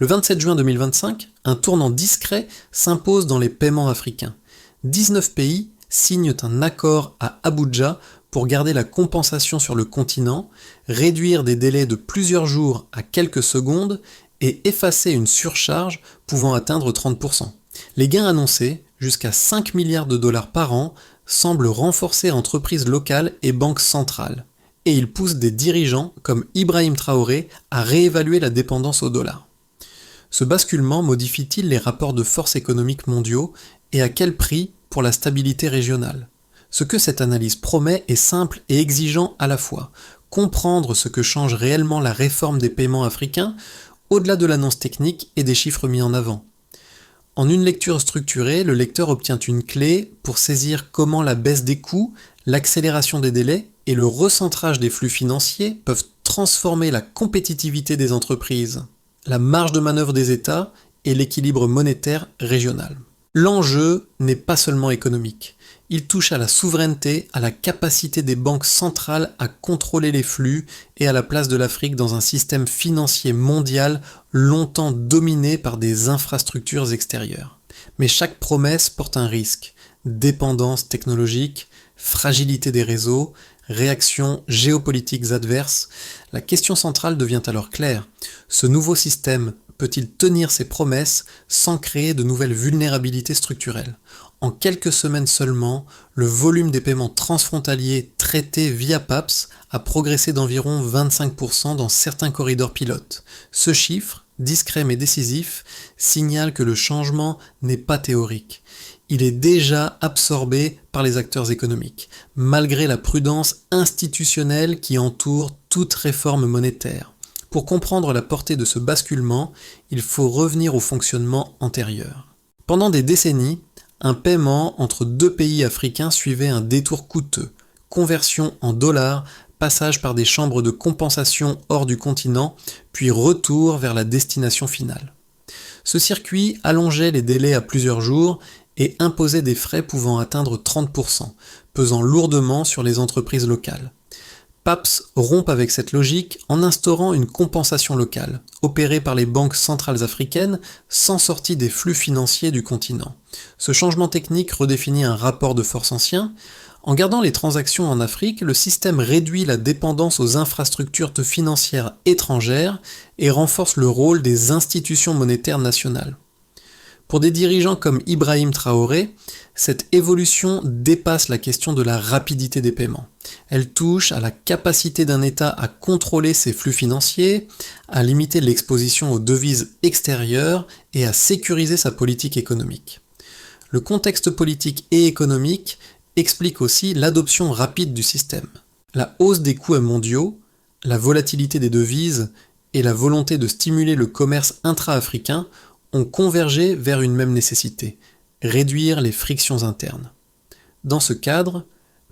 Le 27 juin 2025, un tournant discret s'impose dans les paiements africains. 19 pays signent un accord à Abuja pour garder la compensation sur le continent, réduire des délais de plusieurs jours à quelques secondes et effacer une surcharge pouvant atteindre 30%. Les gains annoncés, jusqu'à 5 milliards de dollars par an, semblent renforcer entreprises locales et banques centrales. Et ils poussent des dirigeants comme Ibrahim Traoré à réévaluer la dépendance au dollar. Ce basculement modifie-t-il les rapports de force économiques mondiaux et à quel prix pour la stabilité régionale ? Ce que cette analyse promet est simple et exigeant à la fois. Comprendre ce que change réellement la réforme des paiements africains, au-delà de l'annonce technique et des chiffres mis en avant. En une lecture structurée, le lecteur obtient une clé pour saisir comment la baisse des coûts, l'accélération des délais et le recentrage des flux financiers peuvent transformer la compétitivité des entreprises, la marge de manœuvre des États et l'équilibre monétaire régional. L'enjeu n'est pas seulement économique. Il touche à la souveraineté, à la capacité des banques centrales à contrôler les flux et à la place de l'Afrique dans un système financier mondial longtemps dominé par des infrastructures extérieures. Mais chaque promesse porte un risque. Dépendance technologique, fragilité des réseaux, réactions géopolitiques adverses. La question centrale devient alors claire. Ce nouveau système peut-il tenir ses promesses sans créer de nouvelles vulnérabilités structurelles ? En quelques semaines seulement, le volume des paiements transfrontaliers traités via PAPS a progressé d'environ 25% dans certains corridors pilotes. Ce chiffre, discret mais décisif, signale que le changement n'est pas théorique. Il est déjà absorbé par les acteurs économiques, malgré la prudence institutionnelle qui entoure toute réforme monétaire. Pour comprendre la portée de ce basculement, il faut revenir au fonctionnement antérieur. Pendant des décennies, un paiement entre deux pays africains suivait un détour coûteux, conversion en dollars, passage par des chambres de compensation hors du continent, puis retour vers la destination finale. Ce circuit allongeait les délais à plusieurs jours et imposait des frais pouvant atteindre 30%, pesant lourdement sur les entreprises locales. PAPS rompt avec cette logique en instaurant une compensation locale, opérée par les banques centrales africaines sans sortie des flux financiers du continent. Ce changement technique redéfinit un rapport de force ancien. En gardant les transactions en Afrique, le système réduit la dépendance aux infrastructures financières étrangères et renforce le rôle des institutions monétaires nationales. Pour des dirigeants comme Ibrahim Traoré, cette évolution dépasse la question de la rapidité des paiements. Elle touche à la capacité d'un État à contrôler ses flux financiers, à limiter l'exposition aux devises extérieures et à sécuriser sa politique économique. Le contexte politique et économique explique aussi l'adoption rapide du système. La hausse des coûts mondiaux, la volatilité des devises et la volonté de stimuler le commerce intra-africain ont convergé vers une même nécessité, réduire les frictions internes. Dans ce cadre,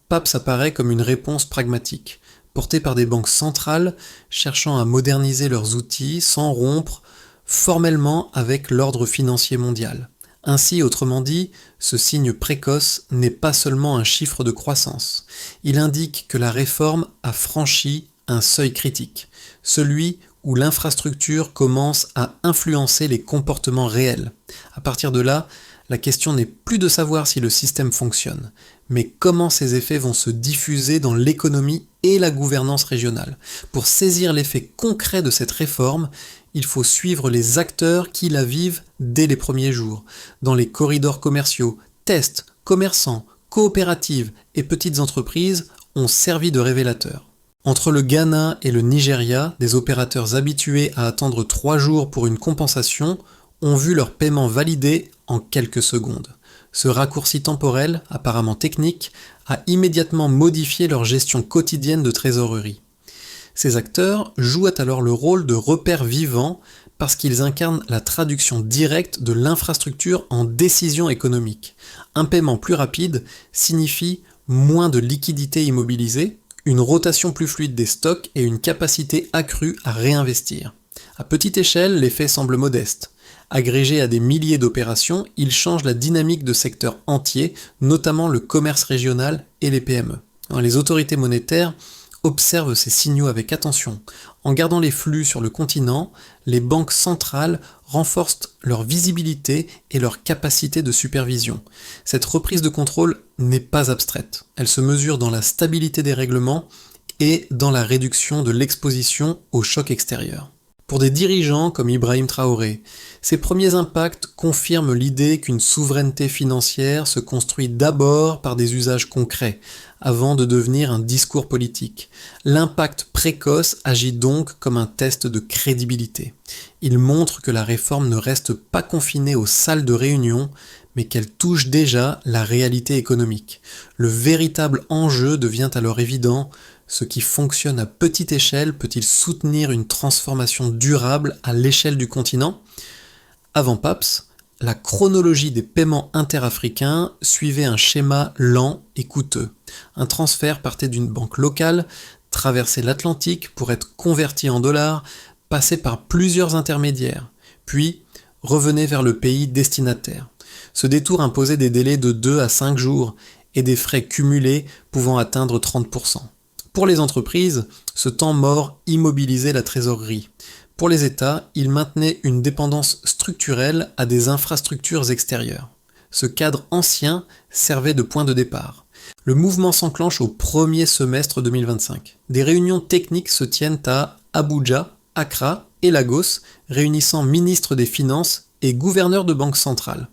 PAPS apparaît comme une réponse pragmatique, portée par des banques centrales cherchant à moderniser leurs outils sans rompre formellement avec l'ordre financier mondial. Ainsi, autrement dit, ce signe précoce n'est pas seulement un chiffre de croissance. Il indique que la réforme a franchi un seuil critique, celui où l'infrastructure commence à influencer les comportements réels. À partir de là, la question n'est plus de savoir si le système fonctionne, mais comment ces effets vont se diffuser dans l'économie et la gouvernance régionale. Pour saisir l'effet concret de cette réforme, il faut suivre les acteurs qui la vivent dès les premiers jours, dans les corridors commerciaux. Tests, commerçants, coopératives et petites entreprises ont servi de révélateurs. Entre le Ghana et le Nigeria, des opérateurs habitués à attendre 3 jours pour une compensation ont vu leur paiement validé en quelques secondes. Ce raccourci temporel, apparemment technique, a immédiatement modifié leur gestion quotidienne de trésorerie. Ces acteurs jouent alors le rôle de repères vivants parce qu'ils incarnent la traduction directe de l'infrastructure en décision économique. Un paiement plus rapide signifie moins de liquidités immobilisées, une rotation plus fluide des stocks et une capacité accrue à réinvestir. À petite échelle, l'effet semble modeste. Agrégé à des milliers d'opérations, il change la dynamique de secteurs entiers, notamment le commerce régional et les PME. Les autorités monétaires observe ces signaux avec attention. En gardant les flux sur le continent, les banques centrales renforcent leur visibilité et leur capacité de supervision. Cette reprise de contrôle n'est pas abstraite. Elle se mesure dans la stabilité des règlements et dans la réduction de l'exposition aux chocs extérieurs. Pour des dirigeants comme Ibrahim Traoré, ces premiers impacts confirment l'idée qu'une souveraineté financière se construit d'abord par des usages concrets, avant de devenir un discours politique. L'impact précoce agit donc comme un test de crédibilité. Il montre que la réforme ne reste pas confinée aux salles de réunion, mais qu'elle touche déjà la réalité économique. Le véritable enjeu devient alors évident. Ce qui fonctionne à petite échelle peut-il soutenir une transformation durable à l'échelle du continent ? Avant PAPS, la chronologie des paiements interafricains suivait un schéma lent et coûteux. Un transfert partait d'une banque locale, traversait l'Atlantique pour être converti en dollars, passait par plusieurs intermédiaires, puis revenait vers le pays destinataire. Ce détour imposait des délais de 2 à 5 jours et des frais cumulés pouvant atteindre 30%. Pour les entreprises, ce temps mort immobilisait la trésorerie. Pour les États, il maintenait une dépendance structurelle à des infrastructures extérieures. Ce cadre ancien servait de point de départ. Le mouvement s'enclenche au premier semestre 2025. Des réunions techniques se tiennent à Abuja, Accra et Lagos, réunissant ministres des Finances et gouverneurs de banques centrales.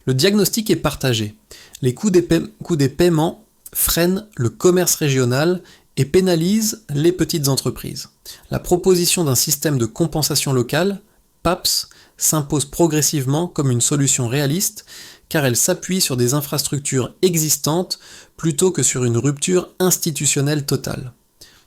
Le diagnostic est partagé. Les coûts des paiements freinent le commerce régional et pénalisent les petites entreprises. La proposition d'un système de compensation locale, PAPS, s'impose progressivement comme une solution réaliste car elle s'appuie sur des infrastructures existantes plutôt que sur une rupture institutionnelle totale.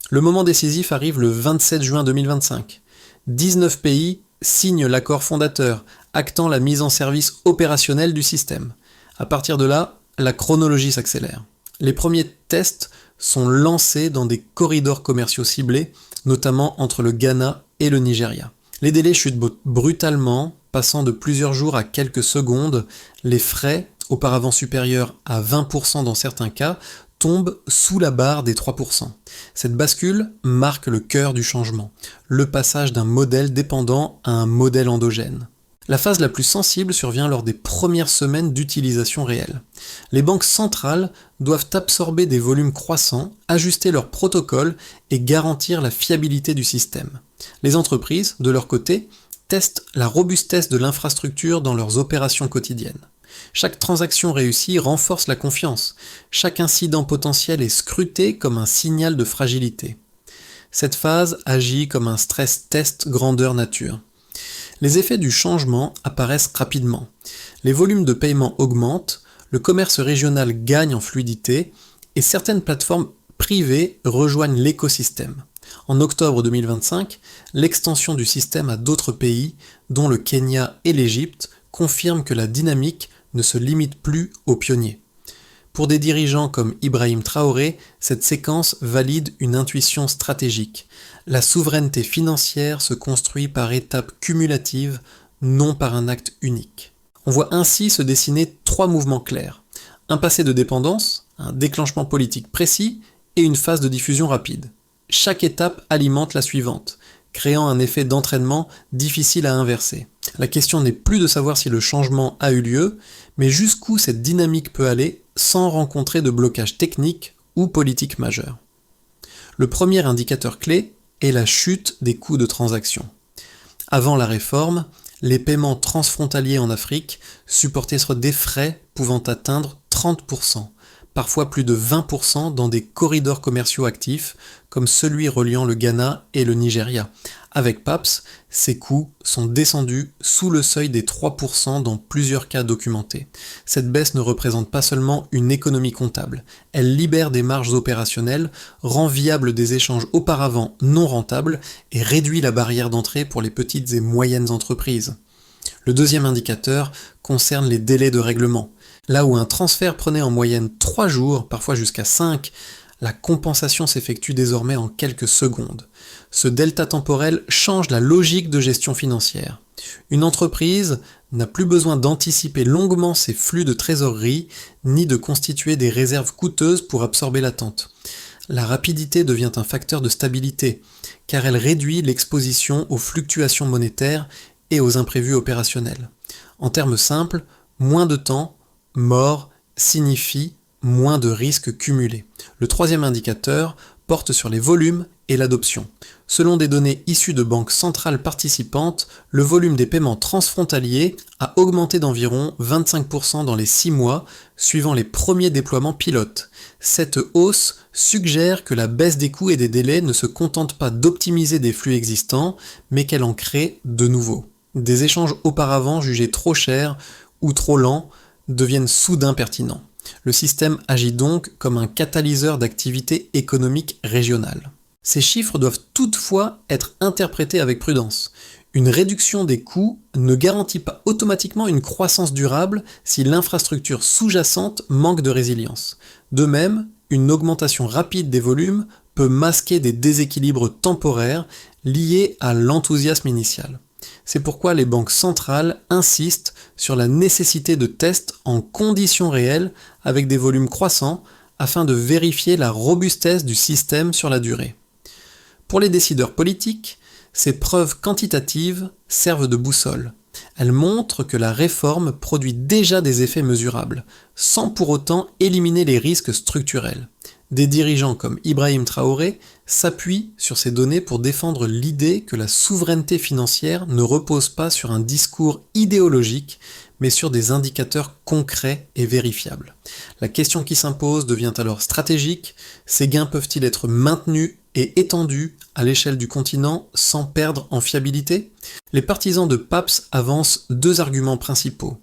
Le moment décisif arrive le 27 juin 2025. 19 pays signent l'accord fondateur, actant la mise en service opérationnelle du système. À partir de là, la chronologie s'accélère. Les premiers tests sont lancés dans des corridors commerciaux ciblés, notamment entre le Ghana et le Nigeria. Les délais chutent brutalement, passant de plusieurs jours à quelques secondes. Les frais, auparavant supérieurs à 20% dans certains cas, tombent sous la barre des 3%. Cette bascule marque le cœur du changement, le passage d'un modèle dépendant à un modèle endogène. La phase la plus sensible survient lors des premières semaines d'utilisation réelle. Les banques centrales doivent absorber des volumes croissants, ajuster leurs protocoles et garantir la fiabilité du système. Les entreprises, de leur côté, testent la robustesse de l'infrastructure dans leurs opérations quotidiennes. Chaque transaction réussie renforce la confiance. Chaque incident potentiel est scruté comme un signal de fragilité. Cette phase agit comme un stress test grandeur nature. Les effets du changement apparaissent rapidement. Les volumes de paiement augmentent, le commerce régional gagne en fluidité et certaines plateformes privées rejoignent l'écosystème. En octobre 2025, l'extension du système à d'autres pays, dont le Kenya et l'Égypte, confirme que la dynamique ne se limite plus aux pionniers. Pour des dirigeants comme Ibrahim Traoré, cette séquence valide une intuition stratégique. La souveraineté financière se construit par étapes cumulatives, non par un acte unique. On voit ainsi se dessiner 3 mouvements clairs. Un passé de dépendance, un déclenchement politique précis et une phase de diffusion rapide. Chaque étape alimente la suivante, créant un effet d'entraînement difficile à inverser. La question n'est plus de savoir si le changement a eu lieu, mais jusqu'où cette dynamique peut aller sans rencontrer de blocage technique ou politique majeur. Le premier indicateur clé est la chute des coûts de transaction. Avant la réforme, les paiements transfrontaliers en Afrique supportaient sur des frais pouvant atteindre 30%, parfois plus de 20% dans des corridors commerciaux actifs, comme celui reliant le Ghana et le Nigeria. Avec PAPS, ces coûts sont descendus sous le seuil des 3% dans plusieurs cas documentés. Cette baisse ne représente pas seulement une économie comptable, elle libère des marges opérationnelles, rend viables des échanges auparavant non rentables et réduit la barrière d'entrée pour les petites et moyennes entreprises. Le deuxième indicateur concerne les délais de règlement. Là où un transfert prenait en moyenne 3 jours, parfois jusqu'à 5, la compensation s'effectue désormais en quelques secondes. Ce delta temporel change la logique de gestion financière. Une entreprise n'a plus besoin d'anticiper longuement ses flux de trésorerie, ni de constituer des réserves coûteuses pour absorber l'attente. La rapidité devient un facteur de stabilité, car elle réduit l'exposition aux fluctuations monétaires et aux imprévus opérationnels. En termes simples, moins de temps, mort, signifie moins de risques cumulés. Le troisième indicateur porte sur les volumes et l'adoption. Selon des données issues de banques centrales participantes, le volume des paiements transfrontaliers a augmenté d'environ 25% dans les 6 mois suivant les premiers déploiements pilotes. Cette hausse suggère que la baisse des coûts et des délais ne se contente pas d'optimiser des flux existants, mais qu'elle en crée de nouveaux. Des échanges auparavant jugés trop chers ou trop lents deviennent soudain pertinents. Le système agit donc comme un catalyseur d'activité économique régionale. Ces chiffres doivent toutefois être interprétés avec prudence. Une réduction des coûts ne garantit pas automatiquement une croissance durable si l'infrastructure sous-jacente manque de résilience. De même, une augmentation rapide des volumes peut masquer des déséquilibres temporaires liés à l'enthousiasme initial. C'est pourquoi les banques centrales insistent sur la nécessité de tests en conditions réelles avec des volumes croissants afin de vérifier la robustesse du système sur la durée. Pour les décideurs politiques, ces preuves quantitatives servent de boussole. Elles montrent que la réforme produit déjà des effets mesurables, sans pour autant éliminer les risques structurels. Des dirigeants comme Ibrahim Traoré s'appuient sur ces données pour défendre l'idée que la souveraineté financière ne repose pas sur un discours idéologique, mais sur des indicateurs concrets et vérifiables. La question qui s'impose devient alors stratégique. Ces gains peuvent-ils être maintenus et étendus à l'échelle du continent sans perdre en fiabilité ? Les partisans de PAPS avancent deux arguments principaux.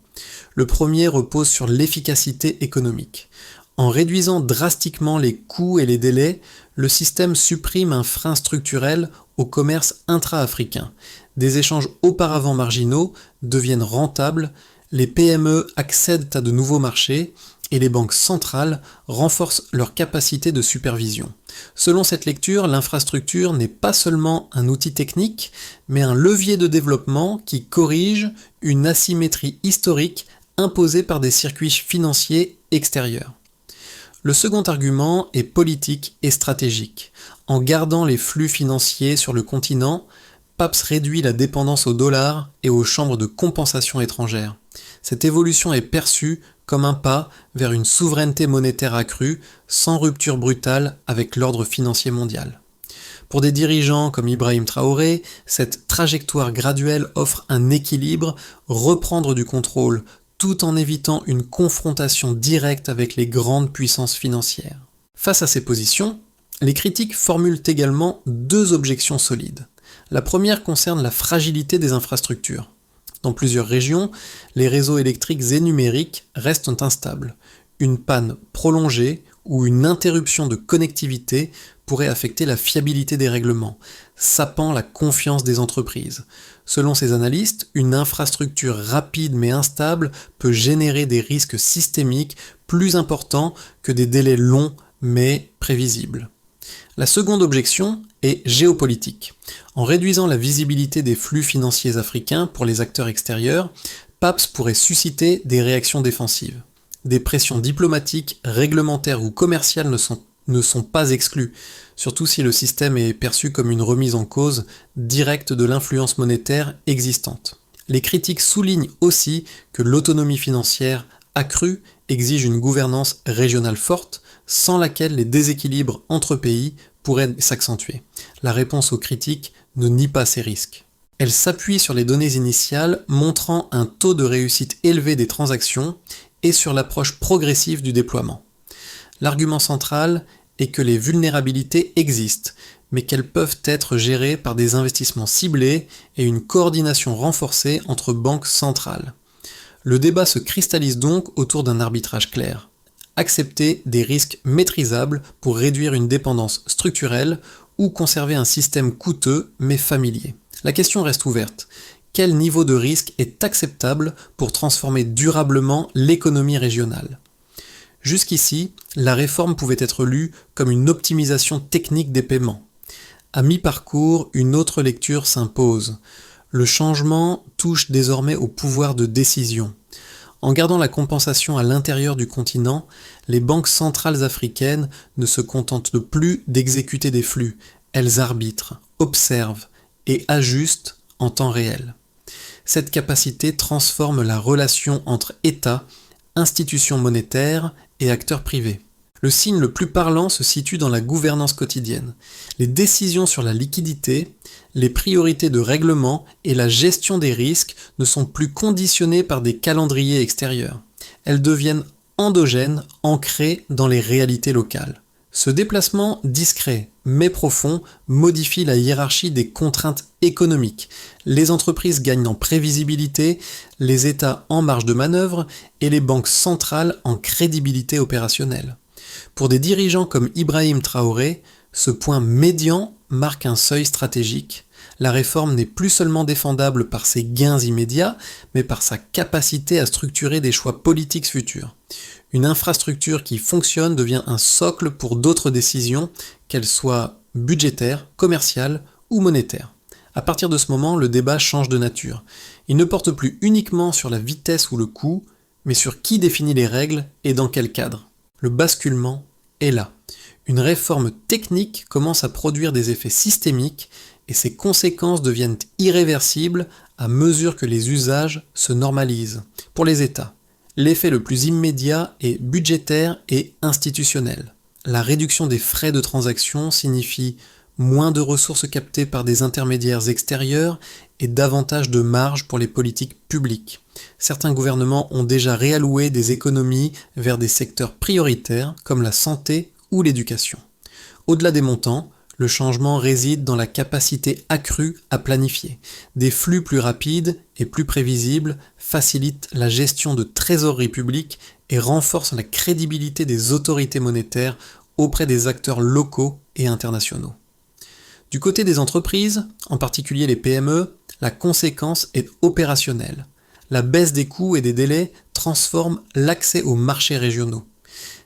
Le premier repose sur l'efficacité économique. En réduisant drastiquement les coûts et les délais, le système supprime un frein structurel au commerce intra-africain. Des échanges auparavant marginaux deviennent rentables, les PME accèdent à de nouveaux marchés et les banques centrales renforcent leur capacité de supervision. Selon cette lecture, l'infrastructure n'est pas seulement un outil technique, mais un levier de développement qui corrige une asymétrie historique imposée par des circuits financiers extérieurs. Le second argument est politique et stratégique. En gardant les flux financiers sur le continent, PAPS réduit la dépendance au dollar et aux chambres de compensation étrangères. Cette évolution est perçue comme un pas vers une souveraineté monétaire accrue, sans rupture brutale avec l'ordre financier mondial. Pour des dirigeants comme Ibrahim Traoré, cette trajectoire graduelle offre un équilibre, reprendre du contrôle, tout en évitant une confrontation directe avec les grandes puissances financières. Face à ces positions, les critiques formulent également deux objections solides. La première concerne la fragilité des infrastructures. Dans plusieurs régions, les réseaux électriques et numériques restent instables. Une panne prolongée ou une interruption de connectivité pourrait affecter la fiabilité des règlements, sapant la confiance des entreprises. Selon ces analystes, une infrastructure rapide mais instable peut générer des risques systémiques plus importants que des délais longs mais prévisibles. La seconde objection est géopolitique. En réduisant la visibilité des flux financiers africains pour les acteurs extérieurs, PAPS pourrait susciter des réactions défensives. Des pressions diplomatiques, réglementaires ou commerciales ne sont pas exclues, surtout si le système est perçu comme une remise en cause directe de l'influence monétaire existante. Les critiques soulignent aussi que l'autonomie financière accrue exige une gouvernance régionale forte, sans laquelle les déséquilibres entre pays pourraient s'accentuer. La réponse aux critiques ne nie pas ces risques. Elle s'appuie sur les données initiales montrant un taux de réussite élevé des transactions et sur l'approche progressive du déploiement. L'argument central est que les vulnérabilités existent, mais qu'elles peuvent être gérées par des investissements ciblés et une coordination renforcée entre banques centrales. Le débat se cristallise donc autour d'un arbitrage clair. Accepter des risques maîtrisables pour réduire une dépendance structurelle ou conserver un système coûteux mais familier. La question reste ouverte. Quel niveau de risque est acceptable pour transformer durablement l'économie régionale ? Jusqu'ici, la réforme pouvait être lue comme une optimisation technique des paiements. À mi-parcours, une autre lecture s'impose. Le changement touche désormais au pouvoir de décision. En gardant la compensation à l'intérieur du continent, les banques centrales africaines ne se contentent plus d'exécuter des flux, elles arbitrent, observent et ajustent en temps réel. Cette capacité transforme la relation entre États, institutions monétaires et acteurs privés. Le signe le plus parlant se situe dans la gouvernance quotidienne. Les décisions sur la liquidité, les priorités de règlement et la gestion des risques ne sont plus conditionnées par des calendriers extérieurs. Elles deviennent endogènes, ancrées dans les réalités locales. Ce déplacement discret mais profond modifie la hiérarchie des contraintes économiques. Les entreprises gagnent en prévisibilité, les États en marge de manœuvre et les banques centrales en crédibilité opérationnelle. Pour des dirigeants comme Ibrahim Traoré, ce point médian marque un seuil stratégique. La réforme n'est plus seulement défendable par ses gains immédiats, mais par sa capacité à structurer des choix politiques futurs. Une infrastructure qui fonctionne devient un socle pour d'autres décisions, qu'elles soient budgétaires, commerciales ou monétaires. À partir de ce moment, le débat change de nature. Il ne porte plus uniquement sur la vitesse ou le coût, mais sur qui définit les règles et dans quel cadre. Le basculement est là. Une réforme technique commence à produire des effets systémiques et ses conséquences deviennent irréversibles à mesure que les usages se normalisent. Pour les États, l'effet le plus immédiat est budgétaire et institutionnel. La réduction des frais de transaction signifie moins de ressources captées par des intermédiaires extérieurs et davantage de marge pour les politiques publiques. Certains gouvernements ont déjà réalloué des économies vers des secteurs prioritaires comme la santé ou l'éducation. Au-delà des montants, le changement réside dans la capacité accrue à planifier. Des flux plus rapides et plus prévisibles facilitent la gestion de trésorerie publique et renforcent la crédibilité des autorités monétaires auprès des acteurs locaux et internationaux. Du côté des entreprises, en particulier les PME, la conséquence est opérationnelle. La baisse des coûts et des délais transforme l'accès aux marchés régionaux.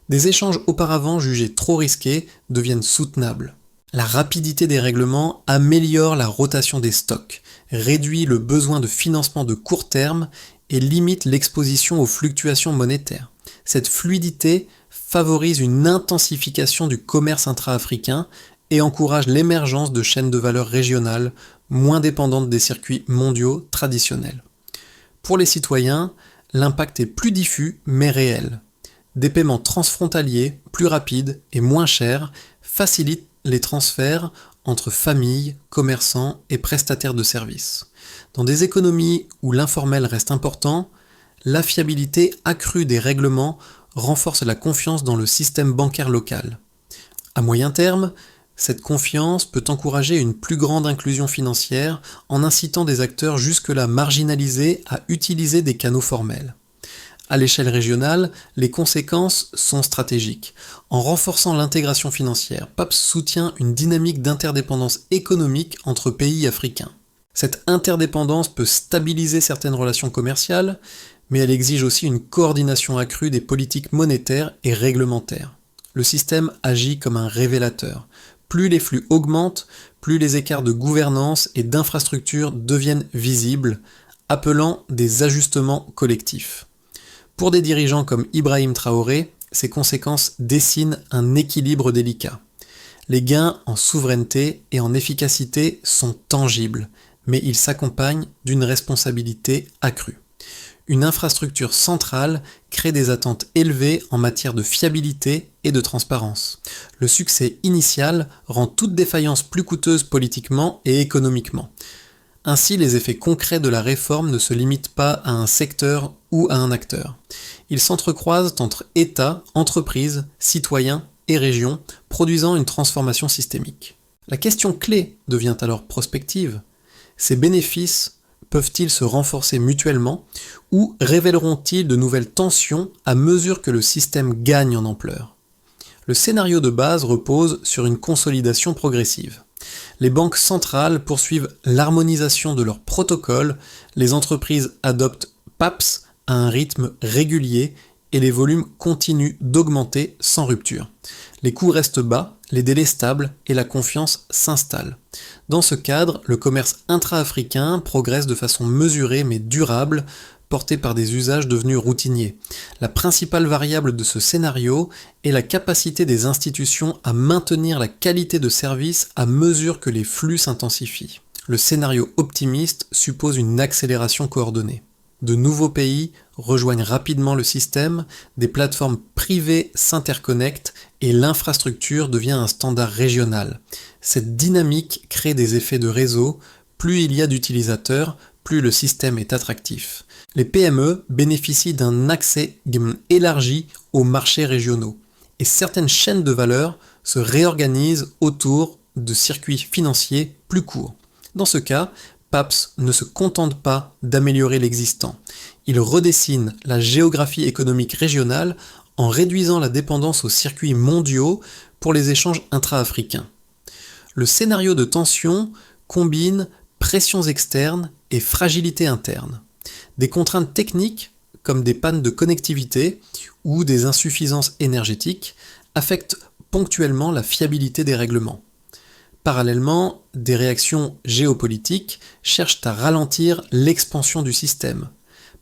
Des échanges auparavant jugés trop risqués deviennent soutenables. La rapidité des règlements améliore la rotation des stocks, réduit le besoin de financement de court terme et limite l'exposition aux fluctuations monétaires. Cette fluidité favorise une intensification du commerce intra-africain et encourage l'émergence de chaînes de valeur régionales moins dépendantes des circuits mondiaux traditionnels. Pour les citoyens, l'impact est plus diffus mais réel. Des paiements transfrontaliers, plus rapides et moins chers facilitent les transferts entre familles, commerçants et prestataires de services. Dans des économies où l'informel reste important, la fiabilité accrue des règlements renforce la confiance dans le système bancaire local. À moyen terme, cette confiance peut encourager une plus grande inclusion financière en incitant des acteurs jusque-là marginalisés à utiliser des canaux formels. À l'échelle régionale, les conséquences sont stratégiques. En renforçant l'intégration financière, PAPS soutient une dynamique d'interdépendance économique entre pays africains. Cette interdépendance peut stabiliser certaines relations commerciales, mais elle exige aussi une coordination accrue des politiques monétaires et réglementaires. Le système agit comme un révélateur. Plus les flux augmentent, plus les écarts de gouvernance et d'infrastructure deviennent visibles, appelant des ajustements collectifs. Pour des dirigeants comme Ibrahim Traoré, ces conséquences dessinent un équilibre délicat. Les gains en souveraineté et en efficacité sont tangibles, mais ils s'accompagnent d'une responsabilité accrue. Une infrastructure centrale crée des attentes élevées en matière de fiabilité et de transparence. Le succès initial rend toute défaillance plus coûteuse politiquement et économiquement. Ainsi, les effets concrets de la réforme ne se limitent pas à un secteur ou à un acteur. Ils s'entrecroisent entre États, entreprises, citoyens et régions, produisant une transformation systémique. La question clé devient alors prospective. Ces bénéfices peuvent-ils se renforcer mutuellement ou révéleront-ils de nouvelles tensions à mesure que le système gagne en ampleur ? Le scénario de base repose sur une consolidation progressive. Les banques centrales poursuivent l'harmonisation de leurs protocoles, les entreprises adoptent PAPS à un rythme régulier et les volumes continuent d'augmenter sans rupture. Les coûts restent bas, les délais stables et la confiance s'installe. Dans ce cadre, le commerce intra-africain progresse de façon mesurée mais durable, portés par des usages devenus routiniers. La principale variable de ce scénario est la capacité des institutions à maintenir la qualité de service à mesure que les flux s'intensifient. Le scénario optimiste suppose une accélération coordonnée. De nouveaux pays rejoignent rapidement le système, des plateformes privées s'interconnectent et l'infrastructure devient un standard régional. Cette dynamique crée des effets de réseau. Plus il y a d'utilisateurs, plus le système est attractif. Les PME bénéficient d'un accès élargi aux marchés régionaux et certaines chaînes de valeur se réorganisent autour de circuits financiers plus courts. Dans ce cas, PAPS ne se contente pas d'améliorer l'existant. Il redessine la géographie économique régionale en réduisant la dépendance aux circuits mondiaux pour les échanges intra-africains. Le scénario de tension combine pressions externes et fragilité interne. Des contraintes techniques, comme des pannes de connectivité ou des insuffisances énergétiques, affectent ponctuellement la fiabilité des règlements. Parallèlement, des réactions géopolitiques cherchent à ralentir l'expansion du système,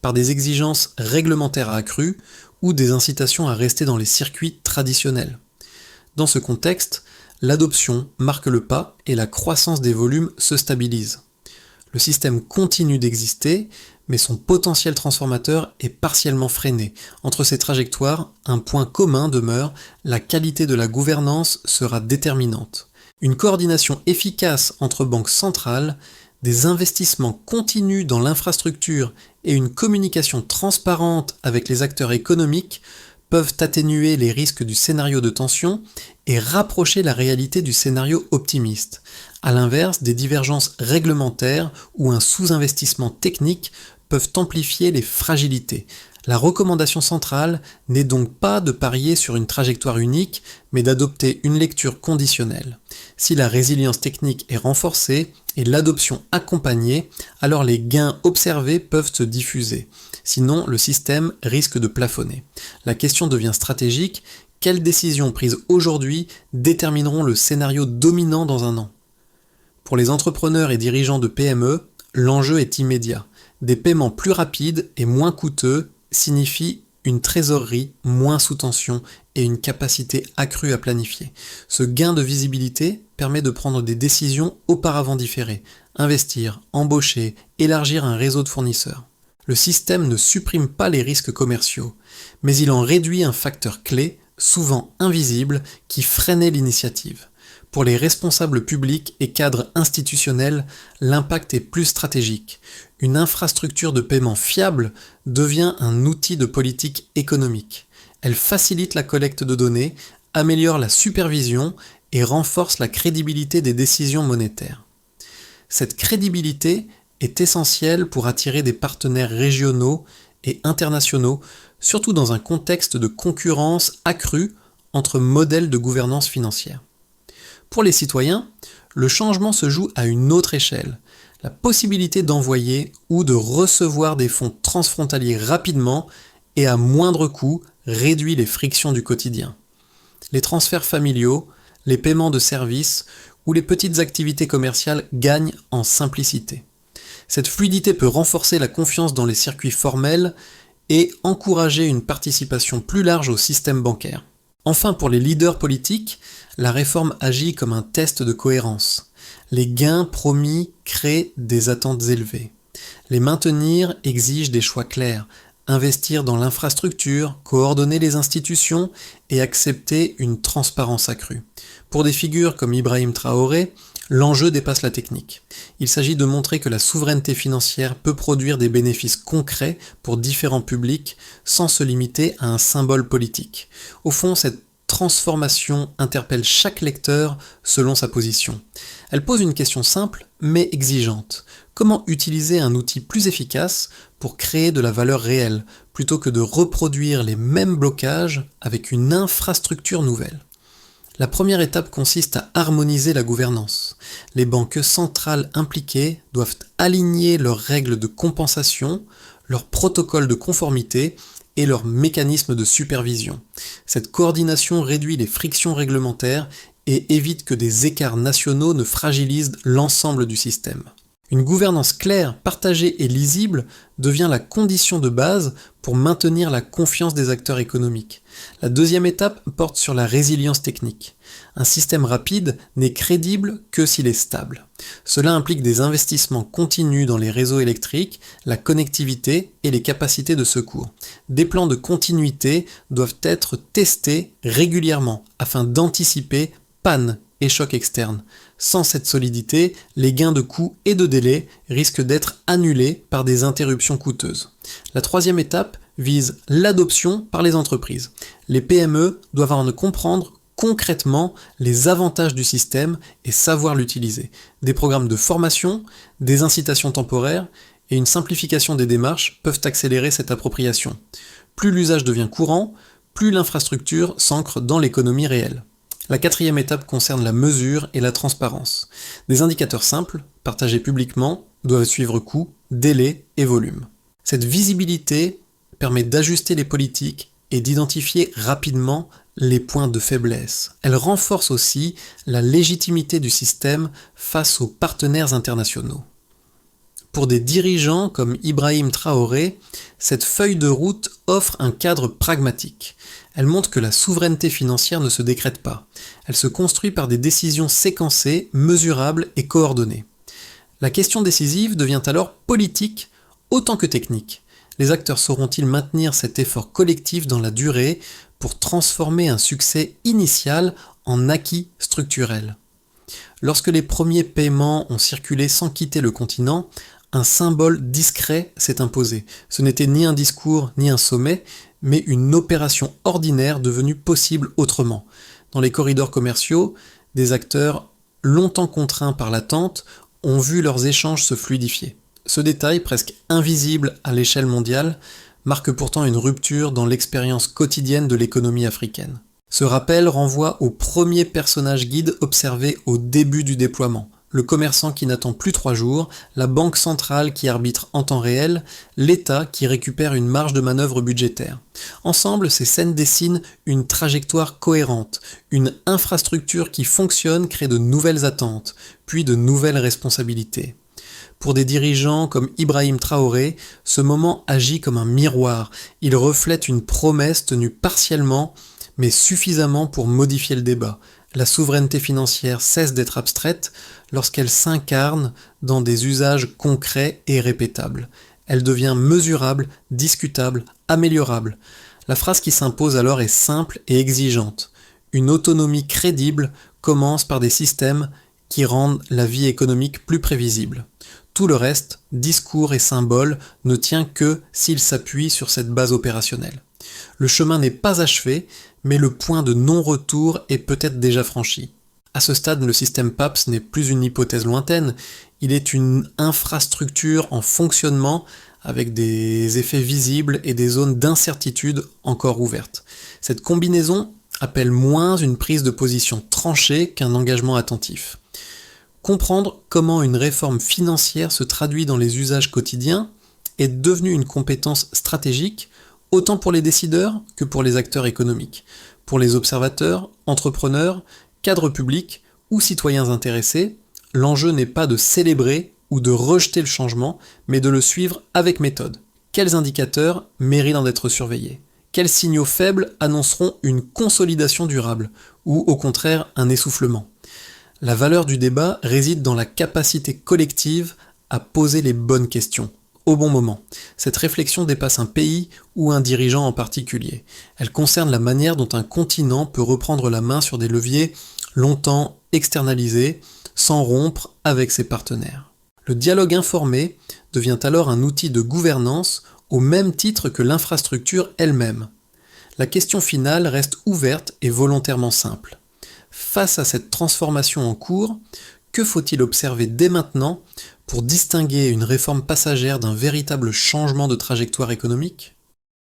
par des exigences réglementaires accrues ou des incitations à rester dans les circuits traditionnels. Dans ce contexte, l'adoption marque le pas et la croissance des volumes se stabilise. Le système continue d'exister, mais son potentiel transformateur est partiellement freiné. Entre ces trajectoires, un point commun demeure, la qualité de la gouvernance sera déterminante. Une coordination efficace entre banques centrales, des investissements continus dans l'infrastructure et une communication transparente avec les acteurs économiques peuvent atténuer les risques du scénario de tension et rapprocher la réalité du scénario optimiste. À l'inverse, des divergences réglementaires ou un sous-investissement technique peuvent amplifier les fragilités. La recommandation centrale n'est donc pas de parier sur une trajectoire unique, mais d'adopter une lecture conditionnelle. Si la résilience technique est renforcée et l'adoption accompagnée, alors les gains observés peuvent se diffuser. Sinon, le système risque de plafonner. La question devient stratégique. Quelles décisions prises aujourd'hui détermineront le scénario dominant dans un an ? Pour les entrepreneurs et dirigeants de PME, l'enjeu est immédiat. Des paiements plus rapides et moins coûteux signifient une trésorerie moins sous tension et une capacité accrue à planifier. Ce gain de visibilité permet de prendre des décisions auparavant différées, investir, embaucher, élargir un réseau de fournisseurs. Le système ne supprime pas les risques commerciaux, mais il en réduit un facteur clé, souvent invisible, qui freinait l'initiative. Pour les responsables publics et cadres institutionnels, l'impact est plus stratégique. Une infrastructure de paiement fiable devient un outil de politique économique. Elle facilite la collecte de données, améliore la supervision et renforce la crédibilité des décisions monétaires. Cette crédibilité est essentielle pour attirer des partenaires régionaux et internationaux, surtout dans un contexte de concurrence accrue entre modèles de gouvernance financière. Pour les citoyens, le changement se joue à une autre échelle. La possibilité d'envoyer ou de recevoir des fonds transfrontaliers rapidement et à moindre coût réduit les frictions du quotidien. Les transferts familiaux, les paiements de services ou les petites activités commerciales gagnent en simplicité. Cette fluidité peut renforcer la confiance dans les circuits formels et encourager une participation plus large au système bancaire. Enfin, pour les leaders politiques, la réforme agit comme un test de cohérence. Les gains promis créent des attentes élevées. Les maintenir exige des choix clairs, investir dans l'infrastructure, coordonner les institutions et accepter une transparence accrue. Pour des figures comme Ibrahim Traoré, l'enjeu dépasse la technique. Il s'agit de montrer que la souveraineté financière peut produire des bénéfices concrets pour différents publics sans se limiter à un symbole politique. Au fond, cette transformation interpelle chaque lecteur selon sa position. Elle pose une question simple mais exigeante. Comment utiliser un outil plus efficace pour créer de la valeur réelle, plutôt que de reproduire les mêmes blocages avec une infrastructure nouvelle ? La première étape consiste à harmoniser la gouvernance. Les banques centrales impliquées doivent aligner leurs règles de compensation, leurs protocoles de conformité et leurs mécanismes de supervision. Cette coordination réduit les frictions réglementaires et évite que des écarts nationaux ne fragilisent l'ensemble du système. Une gouvernance claire, partagée et lisible devient la condition de base pour maintenir la confiance des acteurs économiques. La deuxième étape porte sur la résilience technique. Un système rapide n'est crédible que s'il est stable. Cela implique des investissements continus dans les réseaux électriques, la connectivité et les capacités de secours. Des plans de continuité doivent être testés régulièrement afin d'anticiper pannes et chocs externes. Sans cette solidité, les gains de coûts et de délai risquent d'être annulés par des interruptions coûteuses. La troisième étape vise l'adoption par les entreprises. Les PME doivent en comprendre concrètement les avantages du système et savoir l'utiliser. Des programmes de formation, des incitations temporaires et une simplification des démarches peuvent accélérer cette appropriation. Plus l'usage devient courant, plus l'infrastructure s'ancre dans l'économie réelle. La quatrième étape concerne la mesure et la transparence. Des indicateurs simples, partagés publiquement, doivent suivre coûts, délais et volume. Cette visibilité permet d'ajuster les politiques et d'identifier rapidement les points de faiblesse. Elle renforce aussi la légitimité du système face aux partenaires internationaux. Pour des dirigeants comme Ibrahim Traoré, cette feuille de route offre un cadre pragmatique. Elle montre que la souveraineté financière ne se décrète pas. Elle se construit par des décisions séquencées, mesurables et coordonnées. La question décisive devient alors politique autant que technique. Les acteurs sauront-ils maintenir cet effort collectif dans la durée pour transformer un succès initial en acquis structurel ? Lorsque les premiers paiements ont circulé sans quitter le continent, un symbole discret s'est imposé. Ce n'était ni un discours ni un sommet, mais une opération ordinaire devenue possible autrement. Dans les corridors commerciaux, des acteurs longtemps contraints par l'attente ont vu leurs échanges se fluidifier. Ce détail, presque invisible à l'échelle mondiale, marque pourtant une rupture dans l'expérience quotidienne de l'économie africaine. Ce rappel renvoie au premier personnage guide observé au début du déploiement. Le commerçant qui n'attend plus 3 jours, la banque centrale qui arbitre en temps réel, l'État qui récupère une marge de manœuvre budgétaire. Ensemble, ces scènes dessinent une trajectoire cohérente. Une infrastructure qui fonctionne crée de nouvelles attentes, puis de nouvelles responsabilités. Pour des dirigeants comme Ibrahim Traoré, ce moment agit comme un miroir. Il reflète une promesse tenue partiellement, mais suffisamment pour modifier le débat. La souveraineté financière cesse d'être abstraite lorsqu'elle s'incarne dans des usages concrets et répétables. Elle devient mesurable, discutable, améliorable. La phrase qui s'impose alors est simple et exigeante. Une autonomie crédible commence par des systèmes qui rendent la vie économique plus prévisible. Tout le reste, discours et symboles, ne tient que s'il s'appuie sur cette base opérationnelle. Le chemin n'est pas achevé, mais le point de non-retour est peut-être déjà franchi. À ce stade, le système PAPS n'est plus une hypothèse lointaine, il est une infrastructure en fonctionnement avec des effets visibles et des zones d'incertitude encore ouvertes. Cette combinaison appelle moins une prise de position tranchée qu'un engagement attentif. Comprendre comment une réforme financière se traduit dans les usages quotidiens est devenu une compétence stratégique, autant pour les décideurs que pour les acteurs économiques. Pour les observateurs, entrepreneurs, cadres publics ou citoyens intéressés, l'enjeu n'est pas de célébrer ou de rejeter le changement, mais de le suivre avec méthode. Quels indicateurs méritent d'être surveillés ? Quels signaux faibles annonceront une consolidation durable, ou au contraire un essoufflement ? La valeur du débat réside dans la capacité collective à poser les bonnes questions, au bon moment. Cette réflexion dépasse un pays ou un dirigeant en particulier. Elle concerne la manière dont un continent peut reprendre la main sur des leviers longtemps externalisés, sans rompre avec ses partenaires. Le dialogue informé devient alors un outil de gouvernance au même titre que l'infrastructure elle-même. La question finale reste ouverte et volontairement simple. Face à cette transformation en cours, que faut-il observer dès maintenant pour distinguer une réforme passagère d'un véritable changement de trajectoire économique ?